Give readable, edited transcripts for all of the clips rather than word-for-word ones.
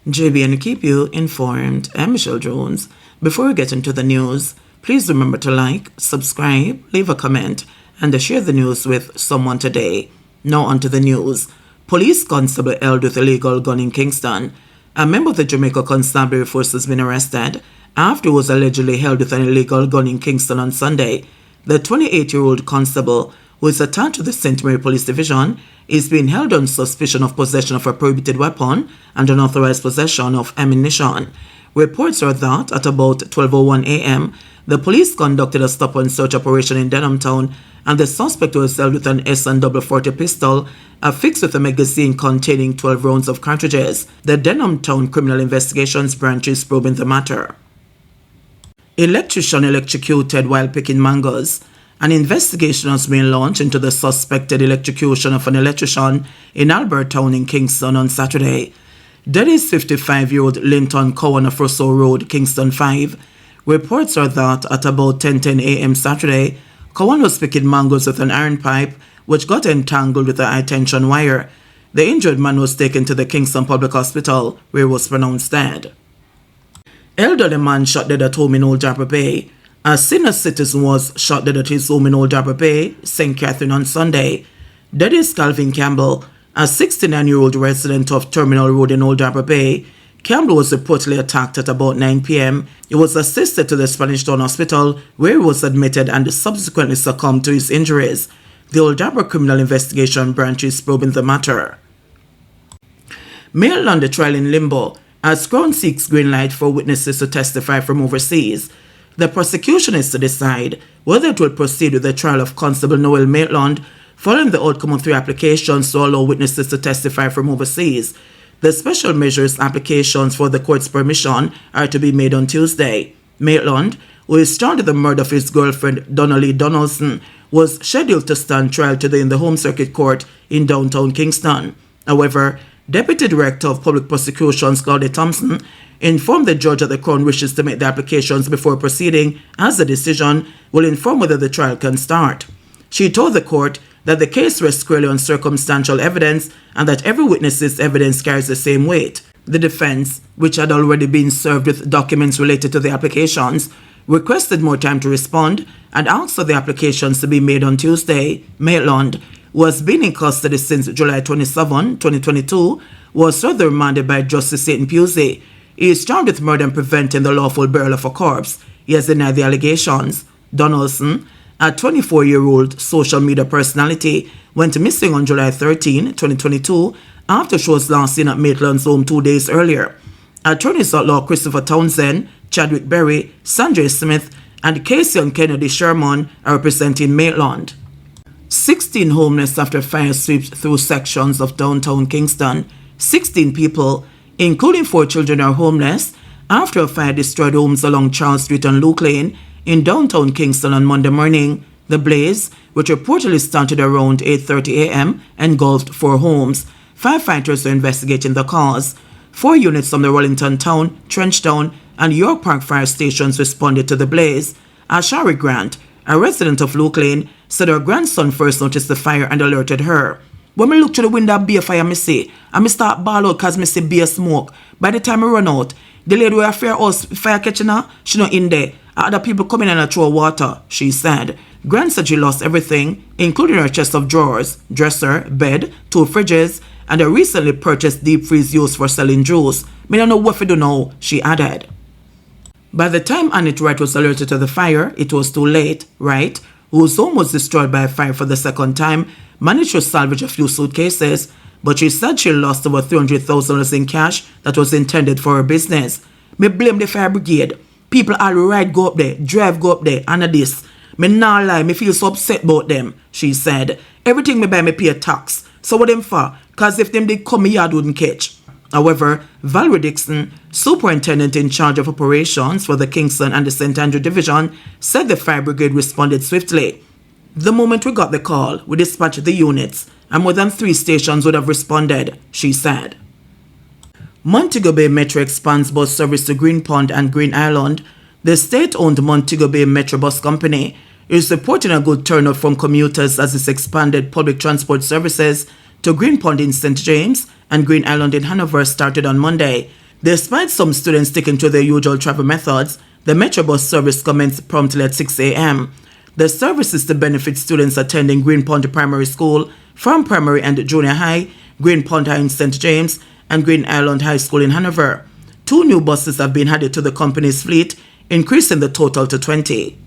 JBNN keep you informed. I'm Michelle Jones. Before we get into the news, please remember to like, subscribe, leave a comment, and share the news with someone today. Now onto the news. Police constable held with illegal gun in Kingston. A member of the Jamaica Constabulary Force has been arrested after he was allegedly held with an illegal gun in Kingston on Sunday. The 28-year-old constable, who is attached to the St. Mary Police Division, is being held on suspicion of possession of a prohibited weapon and unauthorized possession of ammunition. Reports are that at about 12:01 a.m., the police conducted a stop-and-search operation in Denham Town, and the suspect was held with an S&40 pistol affixed with a magazine containing 12 rounds of cartridges. The Denham Town Criminal Investigations Branch is probing the matter. Electrician electrocuted while picking mangoes. An investigation has been launched into the suspected electrocution of an electrician in Albertown in Kingston on Saturday. Dead is 55-year-old Linton Cowan of Russell Road, Kingston 5. Reports are that at about 10:10 a.m. Saturday, Cowan was picking mangoes with an iron pipe which got entangled with a high-tension wire. The injured man was taken to the Kingston Public Hospital, where he was pronounced dead. Elderly man shot dead at home in Old Harbour Bay. A senior citizen was shot dead at his home in Old Harbour Bay, St. Catherine on Sunday. Dead is Calvin Campbell, a 69-year-old resident of Terminal Road in Old Harbour Bay. Campbell was reportedly attacked at about 9 p.m. He was assisted to the Spanish Town Hospital, where he was admitted and subsequently succumbed to his injuries. The Old Harbour Criminal Investigation Branch is probing the matter. Maitland trial in limbo as Crown seeks green light for witnesses to testify from overseas. The prosecution is to decide whether it will proceed with the trial of Constable Noel Maitland following the outcome of 3 applications to allow witnesses to testify from overseas. The special measures applications for the court's permission are to be made on Tuesday. Maitland, who is charged with the murder of his girlfriend Donnelly Donaldson, was scheduled to stand trial today in the Home Circuit Court in downtown Kingston. However, Deputy Director of Public Prosecutions Claudia Thompson informed the judge that the Crown wishes to make the applications before proceeding, as the decision will inform whether the trial can start. She told the court that the case rests squarely on circumstantial evidence and that every witness's evidence carries the same weight. The defense, which had already been served with documents related to the applications, requested more time to respond and asked for the applications to be made on Tuesday. Maitland, who has been in custody since July 27, 2022, was further remanded by Justice Satan Pusey. He is charged with murder and preventing the lawful burial of a corpse. He has denied the allegations. Donaldson, a 24-year-old social media personality, went missing on July 13, 2022, after she was last seen at Maitland's home 2 days earlier. Attorneys at law Christopher Townsend, Chadwick Berry, Sanjay Smith, and Casey and Kennedy Sherman are representing Maitland. 16 homeless after fire sweeps through sections of downtown Kingston. 16 people, including 4 children, are homeless after a fire destroyed homes along Charles Street and Luke Lane in downtown Kingston on Monday morning. The blaze, which reportedly started around 8:30 a.m., engulfed 4 homes. Firefighters are investigating the cause. 4 units from the Rollington Town, Trenchtown, and York Park fire stations responded to the blaze. Ashari Grant, a resident of Luke Lane, said her grandson first noticed the fire and alerted her. When me look through the window of beer fire, me see, and me start ball out cause me see beer smoke. By the time I run out, the lady where fear us fire catching her, she not in there. Other people coming in and throw water, she said. Grant said she lost everything, including her chest of drawers, dresser, bed, 2 fridges, and a recently purchased deep freeze used for selling juice. Me don't know what to do now, she added. By the time Annette Wright was alerted to the fire, it was too late. Wright, whose home was destroyed by a fire for the second time, managed to salvage a few suitcases, but she said she lost over $300,000 in cash that was intended for her business. Me blame the fire brigade. People all ride go up there, drive go up there, and this. Me nah lie, me feel so upset about them, she said. Everything me buy me pay a tax. So what them for? Cause if them did come, me yard wouldn't catch. However, Valerie Dixon, superintendent in charge of operations for the Kingston and the St. Andrew Division, said the fire brigade responded swiftly. The moment we got the call, we dispatched the units, and more than 3 stations would have responded, she said. Montego Bay Metro expands bus service to Green Pond and Green Island. The state-owned Montego Bay Metro Bus Company is reporting a good turnout from commuters as its expanded public transport services to Green Pond in St. James and Green Island in Hanover started on Monday. Despite some students sticking to their usual travel methods, the Metro bus service commenced promptly at 6 a.m. The service is to benefit students attending Greenpond Primary School, from primary and junior high, Greenpond High in St. James, and Green Island High School in Hanover. 2 new buses have been added to the company's fleet, increasing the total to 20.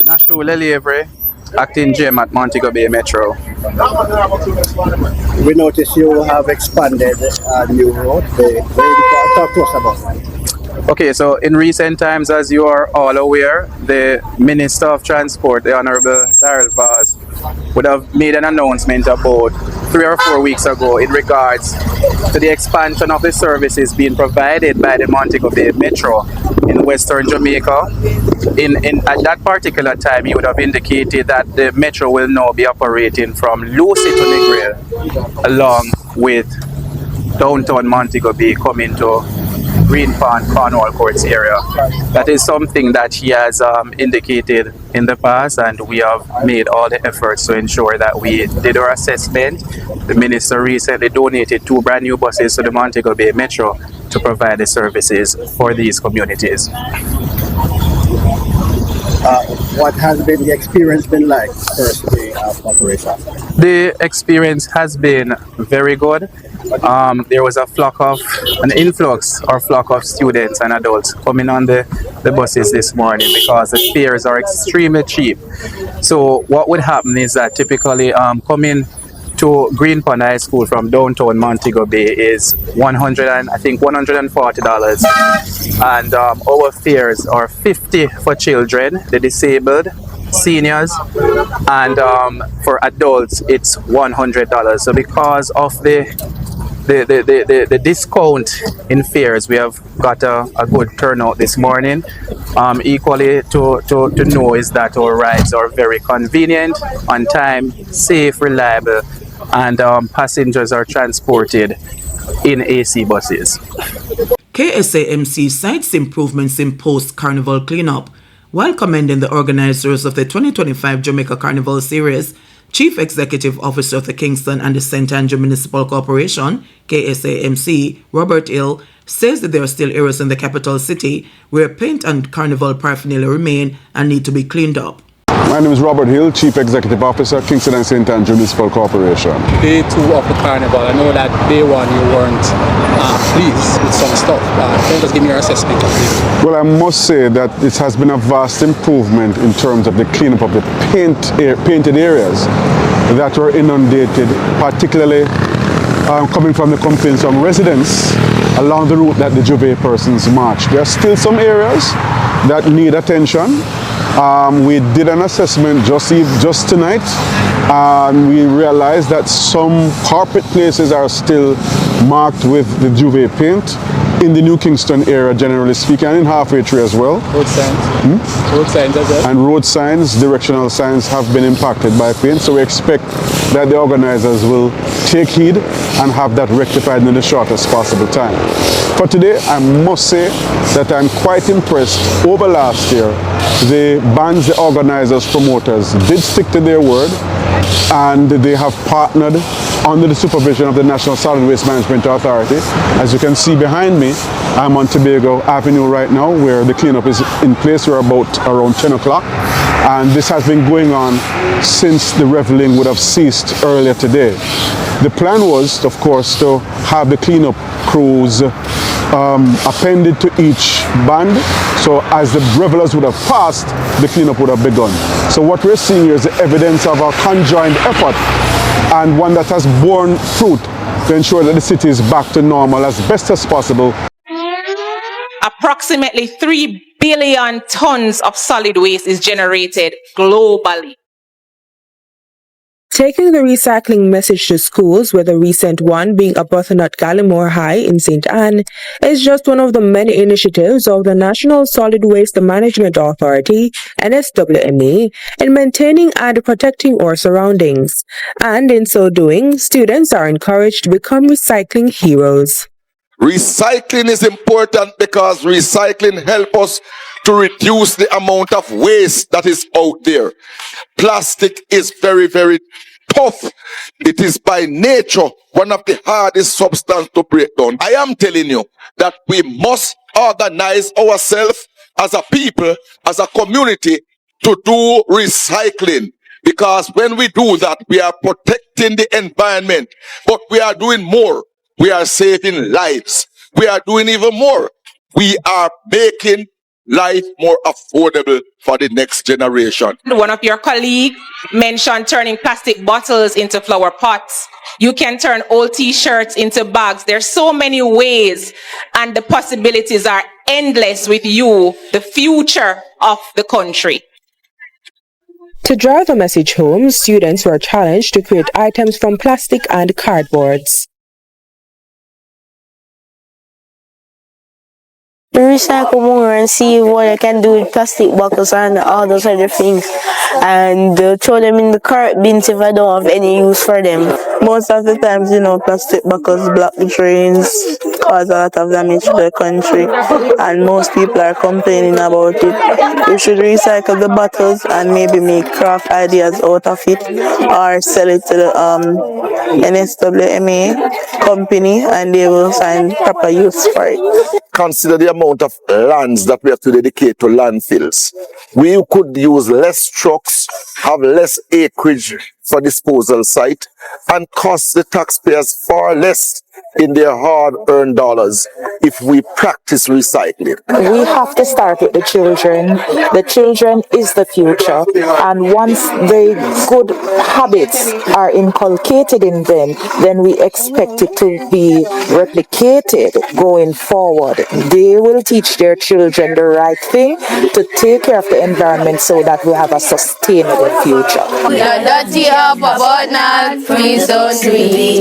Nashu Lelievre, acting GM at Montego Bay Metro. We notice you have expanded a new route. Talk to us about that. Okay, so in recent times, as you are all aware, the Minister of Transport, the Honorable Darrell Vaz, would have made an announcement about 3 or 4 weeks ago in regards to the expansion of the services being provided by the Montego Bay Metro in Western Jamaica. At that particular time, he would have indicated that the Metro will now be operating from Lucy to Negril, along with downtown Montego Bay coming to Greenpond, Cornwall Courts area. That is something that he has indicated in the past, and we have made all the efforts to ensure that we did our assessment. The minister recently donated 2 brand new buses to the Montego Bay Metro to provide the services for these communities. What has been the experience been like first day of operation? The experience has been very good. There was an influx of students and adults coming on the buses this morning because the fares are extremely cheap. So what would happen is that typically coming to Greenpond High School from downtown Montego Bay is $140, and our fares are $50 for children, the disabled, seniors, and for adults it's $100. So because of the discount in fares, we have got a good turnout this morning. Equally to know is that our rides are very convenient, on time, safe, reliable, and passengers are transported in AC buses. KSAMC cites improvements in post-carnival cleanup. While commending the organizers of the 2025 Jamaica Carnival Series, Chief Executive Officer of the Kingston and the St. Andrew Municipal Corporation, KSAMC, Robert Hill, says that there are still areas in the capital city where paint and carnival paraphernalia remain and need to be cleaned up. My name is Robert Hill, Chief Executive Officer, Kingston and St. Andrew Municipal Corporation. Day 2 of the carnival, I know that day 1 you weren't pleased with some stuff. Can you just give me your assessment of it? Well, I must say that it has been a vast improvement in terms of the cleanup of the painted areas that were inundated, particularly coming from the complaints from residents along the route that the Juve persons marched. There are still some areas that need attention. We did an assessment just tonight, and we realized that some carpet places are still marked with the Juve paint in the New Kingston area, generally speaking, and in Halfway Tree as well. Road signs? Road signs as well? And road signs, directional signs have been impacted by paint, so we expect that the organizers will take heed and have that rectified in the shortest possible time. For today, I must say that I'm quite impressed. Over last year, the bands, the organizers, promoters did stick to their word, and they have partnered under the supervision of the National Solid Waste Management Authority. As you can see behind me, I'm on Tobago Avenue right now, where the cleanup is in place. We're about around 10 o'clock, and this has been going on since the reveling would have ceased earlier today. The plan was, of course, to have the cleanup crews appended to each band, so as the revelers would have passed, the cleanup would have begun. So what we're seeing here is the evidence of a conjoined effort, and one that has borne fruit to ensure that the city is back to normal as best as possible. Approximately 3 billion tons of solid waste is generated globally. Taking the recycling message to schools, with the recent one being Arbuthnot at Gallimore High in St. Anne, is just one of the many initiatives of the National Solid Waste Management Authority, NSWMA, in maintaining and protecting our surroundings. And in so doing, students are encouraged to become recycling heroes. Recycling is important because recycling helps us to reduce the amount of waste that is out there. Plastic is very, very tough. It is by nature one of the hardest substances to break down. I am telling you that we must organize ourselves as a people, as a community, to do recycling. Because when we do that, we are protecting the environment. But we are doing more. We are saving lives. We are doing even more. We are making life more affordable for the next generation. One of your colleagues mentioned turning plastic bottles into flower pots. You can turn old t-shirts into bags. There's so many ways, and the possibilities are endless with you, the future of the country. To drive the message home, students were challenged to create items from plastic and cardboards. Recycle more and see what I can do with plastic bottles and all those other things, and throw them in the cart bins if I don't have any use for them. Most of the times, plastic bottles block the trains, cause a lot of damage to the country, and most people are complaining about it. We should recycle the bottles and maybe make craft ideas out of it, or sell it to the NSWMA company, and they will find proper use for it. Consider the amount of lands that we have to dedicate to landfills. We could use less trucks, have less acreage for disposal site, and cost the taxpayers far less in their hard-earned dollars if we practice recycling. We have to start with the children. The children is the future, and once the good habits are inculcated in them, then we expect it to be replicated going forward. They will teach their children the right thing to take care of the environment so that we have a sustainable future. No dirty up about now, please don't we.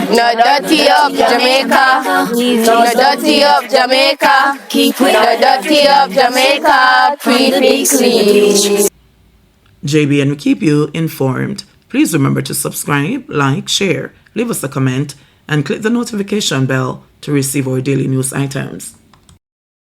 No dirty up Jamaica, no dirty up Jamaica, no dirty up Jamaica, pretty clean. JBN will keep you informed. Please remember to subscribe, like, share, leave us a comment, and click the notification bell to receive our daily news items.